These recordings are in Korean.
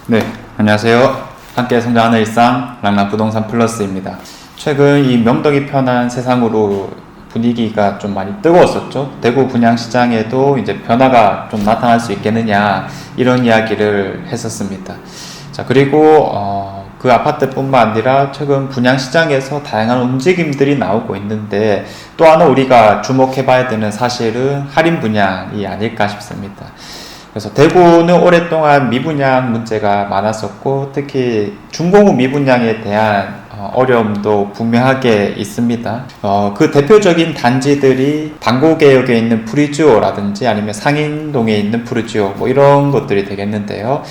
네, 안녕하세요. 함께 성장하는 일상 랑라 부동산 플러스입니다. 최근 이 명덕이 편한 세상으로 분위기가 좀 많이 뜨거웠었죠. 대구 분양 시장에도 이제 변화가 좀 나타날 수 있겠느냐 이런 이야기를 했었습니다. 자, 그리고 그 아파트뿐만 아니라 최근 분양 시장에서 다양한 움직임들이 나오고 있는데 또 하나 우리가 주목해봐야 되는 사실은 할인 분양이 아닐까 싶습니다. 그래서 대구는 오랫동안 미분양 문제가 많았었고 특히 중공업 미분양에 대한 어려움도 분명하게 있습니다. 그 대표적인 단지들이 방고개역에 있는 프리지오라든지 아니면 상인동에 있는 프리지오 뭐 이런 것들이 되겠는데요.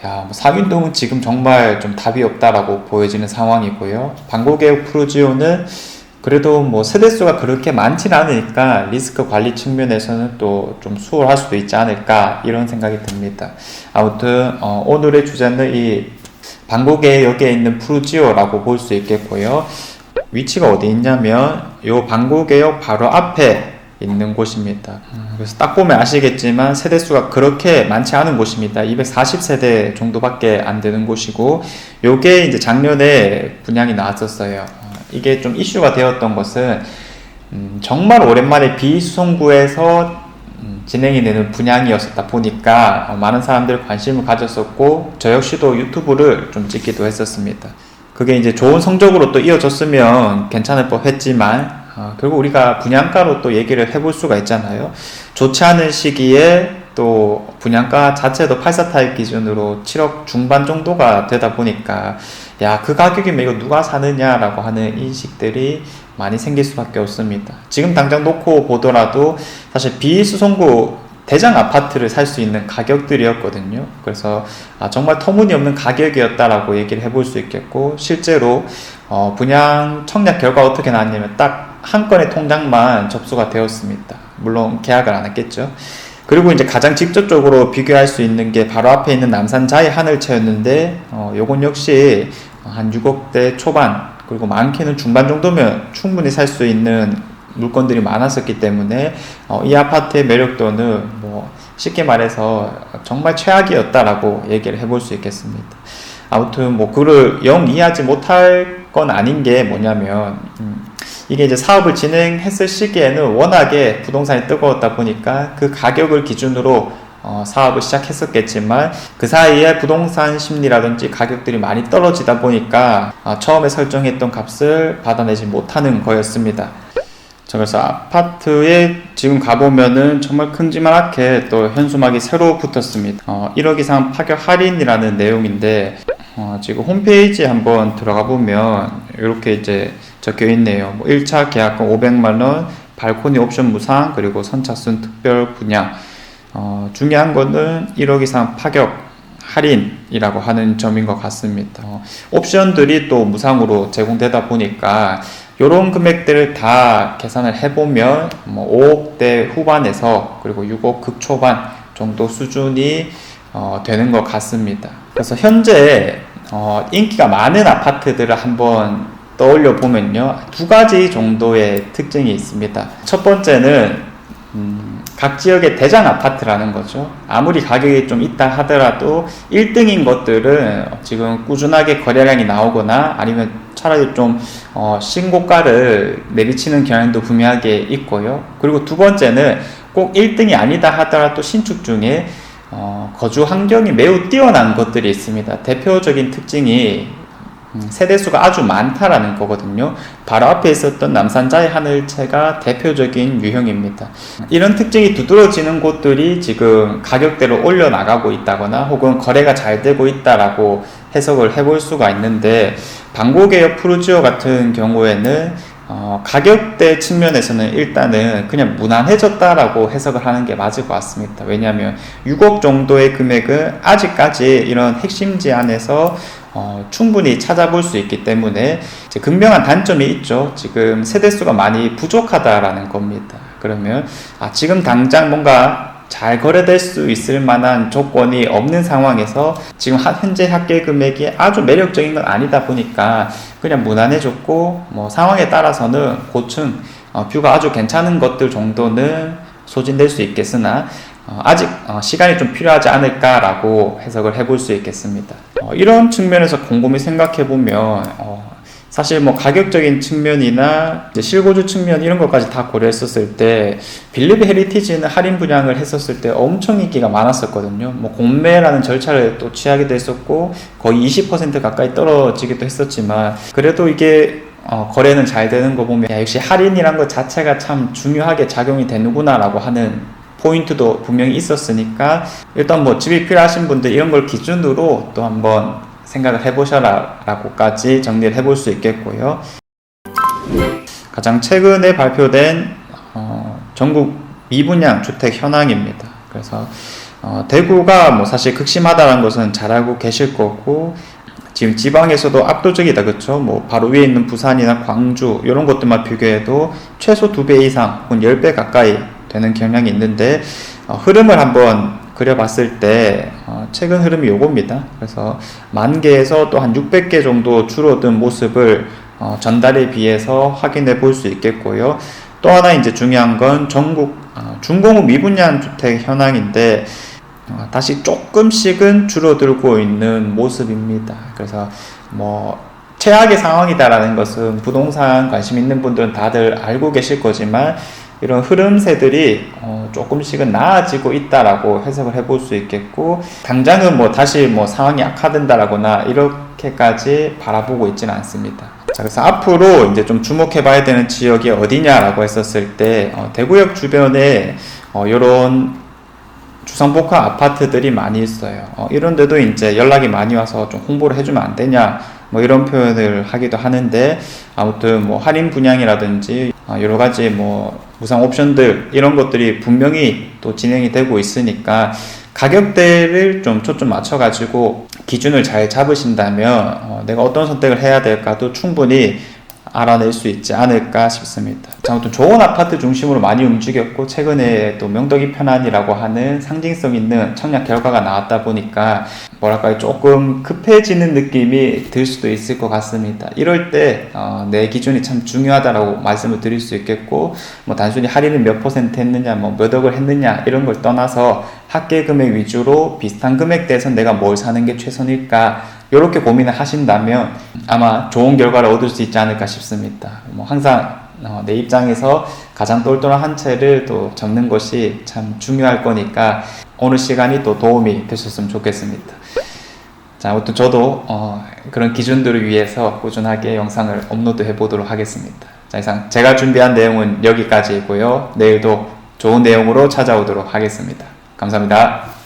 뭐 상인동은 지금 정말 좀 답이 없다라고 보여지는 상황이고요. 방고개역 프리지오는 그래도 뭐 세대수가 그렇게 많지는 않으니까 리스크 관리 측면에서는 또 좀 수월할 수도 있지 않을까 이런 생각이 듭니다. 아무튼 오늘의 주제는 이 방고개역에 있는 프루지오라고 볼 수 있겠고요. 위치가 어디 있냐면 요 방고개역 바로 앞에 있는 곳입니다. 그래서 딱 보면 아시겠지만 세대수가 그렇게 많지 않은 곳입니다. 240세대 정도밖에 안 되는 곳이고 요게 이제 작년에 분양이 나왔었어요. 이게 좀 이슈가 되었던 것은 정말 오랜만에 비수성구에서 진행이 되는 분양이었다 보니까 많은 사람들이 관심을 가졌었고 저 역시도 유튜브를 좀 찍기도 했었습니다. 그게 이제 좋은 성적으로 또 이어졌으면 괜찮을 법했지만 결국 우리가 분양가로 또 얘기를 해볼 수가 있잖아요. 좋지 않은 시기에 또 분양가 자체도 84타입 기준으로 7억 중반 정도가 되다 보니까 그 가격이면 이거 누가 사느냐라고 하는 인식들이 많이 생길 수밖에 없습니다. 지금 당장 놓고 보더라도 사실 비수성구 대장 아파트를 살 수 있는 가격들이었거든요. 그래서 정말 터무니없는 가격이었다라고 얘기를 해볼 수 있겠고 실제로 분양 청약 결과 어떻게 나왔냐면 딱 한 건의 통장만 접수가 되었습니다. 물론 계약을 안 했겠죠. 그리고 이제 가장 직접적으로 비교할 수 있는 게 바로 앞에 있는 남산자의 하늘채였는데 요건 역시 한 6억대 초반 그리고 많게는 중반 정도면 충분히 살 수 있는 물건들이 많았었기 때문에 이 아파트의 매력도는 뭐 쉽게 말해서 정말 최악이었다라고 얘기를 해볼 수 있겠습니다. 아무튼 뭐 그를 영 이해하지 못할 건 아닌 게 뭐냐면 이게 이제 사업을 진행했을 시기에는 워낙에 부동산이 뜨거웠다 보니까 그 가격을 기준으로 사업을 시작했었겠지만 그 사이에 부동산 심리라든지 가격들이 많이 떨어지다 보니까 처음에 설정했던 값을 받아내지 못하는 거였습니다. 그래서 아파트에 지금 가보면은 정말 큼지막하게 또 현수막이 새로 붙었습니다. 1억 이상 파격 할인이라는 내용인데 지금 홈페이지에 한번 들어가 보면 이렇게 이제 적혀 있네요. 뭐 1차 계약금 500만원, 발코니 옵션 무상, 그리고 선착순 특별 분양. 중요한 거는 1억 이상 파격 할인이라고 하는 점인 것 같습니다. 옵션들이 또 무상으로 제공되다 보니까 이런 금액들을 다 계산을 해보면 뭐 5억대 후반에서 그리고 6억 극초반 정도 수준이 되는 것 같습니다. 그래서 현재 인기가 많은 아파트들을 한번 떠올려 보면요, 두 가지 정도의 특징이 있습니다. 첫 번째는 각 지역의 대장 아파트라는 거죠. 아무리 가격이 좀 있다 하더라도 1등인 것들은 지금 꾸준하게 거래량이 나오거나 아니면 차라리 좀 신고가를 내비치는 경향도 분명하게 있고요. 그리고 두 번째는 꼭 1등이 아니다 하더라도 신축 중에 거주 환경이 매우 뛰어난 것들이 있습니다. 대표적인 특징이 세대수가 아주 많다라는 거거든요. 바로 앞에 있었던 남산자의 하늘채가 대표적인 유형입니다. 이런 특징이 두드러지는 곳들이 지금 가격대를 올려나가고 있다거나 혹은 거래가 잘 되고 있다라고 해석을 해볼 수가 있는데 방고개역 프루지오 같은 경우에는 가격대 측면에서는 일단은 그냥 무난해졌다라고 해석을 하는 게 맞을 것 같습니다. 왜냐하면 6억 정도의 금액은 아직까지 이런 핵심지 안에서 충분히 찾아볼 수 있기 때문에 이제 극명한 단점이 있죠. 지금 세대수가 많이 부족하다라는 겁니다. 그러면 지금 당장 뭔가 잘 거래될 수 있을 만한 조건이 없는 상황에서 지금 현재 합계 금액이 아주 매력적인 건 아니다 보니까 그냥 무난해졌고 뭐 상황에 따라서는 고층 뷰가 아주 괜찮은 것들 정도는 소진될 수 있겠으나 아직 시간이 좀 필요하지 않을까라고 해석을 해볼 수 있겠습니다. 이런 측면에서 곰곰이 생각해 보면 사실 뭐 가격적인 측면이나 이제 실거주 측면 이런 것까지 다 고려했었을 때 빌리브 헤리티지는 할인 분양을 했었을 때 엄청 인기가 많았었거든요. 뭐 공매라는 절차를 또 취하기도 했었고 거의 20% 가까이 떨어지기도 했었지만 그래도 이게 거래는 잘 되는 거 보면 역시 할인이란 것 자체가 참 중요하게 작용이 되는구나 라고 하는 포인트도 분명히 있었으니까 일단 뭐 집이 필요하신 분들 이런 걸 기준으로 또 한번 생각을 해보셔라 라고까지 정리를 해볼 수 있겠고요. 가장 최근에 발표된 전국 미분양 주택 현황입니다. 그래서 대구가 뭐 사실 극심하다는 것은 잘 알고 계실 거고 지금 지방에서도 압도적이다, 그렇죠? 뭐 바로 위에 있는 부산이나 광주 이런 것들만 비교해도 최소 2배 이상 혹은 10배 가까이 되는 경향이 있는데 흐름을 한번 그려봤을 때 최근 흐름이 요겁니다. 그래서 10,000개에서 또 한 600개 정도 줄어든 모습을 전달에 비해서 확인해 볼 수 있겠고요. 또 하나 이제 중요한 건 전국 준공후 미분양 주택 현황인데 다시 조금씩은 줄어들고 있는 모습입니다. 그래서 뭐 최악의 상황이다라는 것은 부동산 관심 있는 분들은 다들 알고 계실 거지만 이런 흐름새들이 조금씩은 나아지고 있다라고 해석을 해볼 수 있겠고 당장은 뭐 다시 뭐 상황이 악화된다라거나 이렇게까지 바라보고 있지는 않습니다. 자, 그래서 앞으로 이제 좀 주목해 봐야 되는 지역이 어디냐라고 했었을 때 대구역 주변에 이런 주상복합 아파트들이 많이 있어요. 이런 데도 이제 연락이 많이 와서 좀 홍보를 해주면 안 되냐 뭐 이런 표현을 하기도 하는데 아무튼 뭐 할인 분양이라든지 여러 가지 뭐 무상 옵션들 이런 것들이 분명히 또 진행이 되고 있으니까 가격대를 좀 초점 맞춰 가지고 기준을 잘 잡으신다면 내가 어떤 선택을 해야 될까도 충분히 알아낼 수 있지 않을까 싶습니다. 아무튼 좋은 아파트 중심으로 많이 움직였고 최근에 또 명덕이 편안이라고 하는 상징성 있는 청약 결과가 나왔다 보니까 뭐랄까요 조금 급해지는 느낌이 들 수도 있을 것 같습니다. 이럴 때 내 기준이 참 중요하다라고 말씀을 드릴 수 있겠고 뭐 단순히 할인을 몇 퍼센트 했느냐 뭐 몇 억을 했느냐 이런 걸 떠나서 합계 금액 위주로 비슷한 금액대에서 내가 뭘 사는 게 최선일까 이렇게 고민을 하신다면 아마 좋은 결과를 얻을 수 있지 않을까 싶습니다. 뭐 항상 내 입장에서 가장 똘똘한 한 채를 또 접는 것이 참 중요할 거니까 오늘 시간이 또 도움이 되셨으면 좋겠습니다. 자, 아무튼 저도 그런 기준들을 위해서 꾸준하게 영상을 업로드 해 보도록 하겠습니다. 자, 이상 제가 준비한 내용은 여기까지이고요. 내일도 좋은 내용으로 찾아오도록 하겠습니다. 감사합니다.